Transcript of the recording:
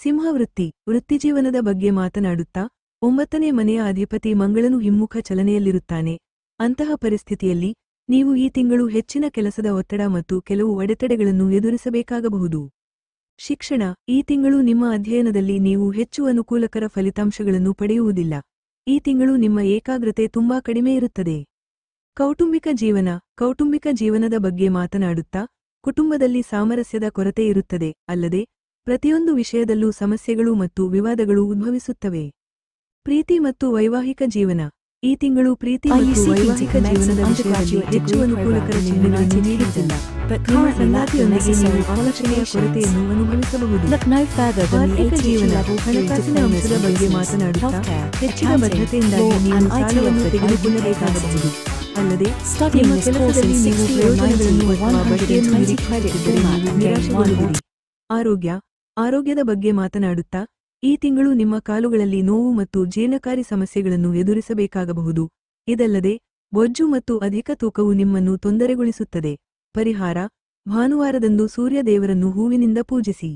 ಸಿಂಹವೃತ್ತಿ ವೃತ್ತಿಜೀವನದ ಬಗ್ಗೆ ಮಾತನಾಡುತ್ತಾ 9ನೇ ಮನೆಯ ಅಧಿಪತಿ ಮಂಗಳನು ಹಿಮ್ಮುಖ ಚಲನೆಯಲ್ಲಿರುತ್ತಾನೆ. ಅಂತಹ ಪರಿಸ್ಥಿತಿಯಲ್ಲಿ ನೀವು ಈ ತಿಂಗಳು ಹೆಚ್ಚಿನ ಕೆಲಸದ ಒತ್ತಡ ಮತ್ತು ಕೆಲವು ಅಡೆತಡೆಗಳನ್ನು ಎದುರಿಸಬೇಕಾಗಬಹುದು. ಶಿಕ್ಷಣ ಈ ತಿಂಗಳು ನಿಮ್ಮ ಅಧ್ಯಯನದಲ್ಲಿ ನೀವು ಹೆಚ್ಚು ಅನುಕೂಲಕರ ಫಲಿತಾಂಶಗಳನ್ನು ಪಡೆಯುವುದಿಲ್ಲ. ಈ ತಿಂಗಳು ನಿಮ್ಮ ಏಕಾಗ್ರತೆ ತುಂಬಾ ಕಡಿಮೆ ಇರುತ್ತದೆ. ಕೌಟುಂಬಿಕ ಜೀವನದ ಬಗ್ಗೆ ಮಾತನಾಡುತ್ತಾ ಕುಟುಂಬದಲ್ಲಿ ಸಾಮರಸ್ಯದ ಕೊರತೆ ಇರುತ್ತದೆ, ಅಲ್ಲದೆ ಪ್ರತಿಯೊಂದು ವಿಷಯದಲ್ಲೂ ಸಮಸ್ಯೆಗಳು ಮತ್ತು ವಿವಾದಗಳು ಉದ್ಭವಿಸುತ್ತವೆ. ಪ್ರೀತಿ ಮತ್ತು ವೈವಾಹಿಕ ಜೀವನ ಈ ತಿಂಗಳು ಪ್ರೀತಿ ಮತ್ತು ವೈವಾಹಿಕ ಜೀವನದ ವಿಷಯದಲ್ಲಿ ಹೆಚ್ಚು ಅನುಕೂಲಕರ ಚಿಹ್ನೆಗಳನ್ನು ನೀಡುತ್ತಿಲ್ಲ. ನಿಮ್ಮ ಸಂಗಾತಿಯೊಂದಿಗೆ ನೀವು ಆಲೋಚನೆಯ ಕೊರತೆಯನ್ನು ಅನುಭವಿಸಬಹುದು. ಆರ್ಥಿಕ ಜೀವನ ಹಣಕಾಸಿನ ಅಂಶದ ಬಗ್ಗೆ ಮಾತನಾಡುತ್ತಾ ಹೆಚ್ಚಿನ ಬದ್ಧತೆಯಿಂದಾಗಿ ನೀವು ಸಾಲವನ್ನು ತೆಗೆದುಕೊಳ್ಳಬೇಕಾಗಬಹುದು. ಅಲ್ಲದೆ ನಿಮ್ಮ ಕೆಲಸದಲ್ಲಿ ನೀವು ಪ್ರಯೋಜನಗಳನ್ನು ಅಥವಾ ಬಡ್ಡಿಯನ್ನು ನಿರೀಕ್ಷಿಸುತ್ತಿದ್ದರೆ ನೀವು ನಿರಾಶೆಗೊಳ್ಳುವಿರಿ. ಆರೋಗ್ಯದ ಬಗ್ಗೆ ಮಾತನಾಡುತ್ತಾ ಈ ತಿಂಗಳು ನಿಮ್ಮ ಕಾಲುಗಳಲ್ಲಿ ನೋವು ಮತ್ತು ಜೀರ್ಣಕಾರಿ ಸಮಸ್ಯೆಗಳನ್ನು ಎದುರಿಸಬೇಕಾಗಬಹುದು. ಇದಲ್ಲದೆ ಬೊಜ್ಜು ಮತ್ತು ಅಧಿಕ ತೂಕವು ನಿಮ್ಮನ್ನು ತೊಂದರೆಗೊಳಿಸುತ್ತದೆ. ಪರಿಹಾರ: ಭಾನುವಾರದಂದು ಸೂರ್ಯ ದೇವರನ್ನು ಹೂವಿನಿಂದ ಪೂಜಿಸಿ.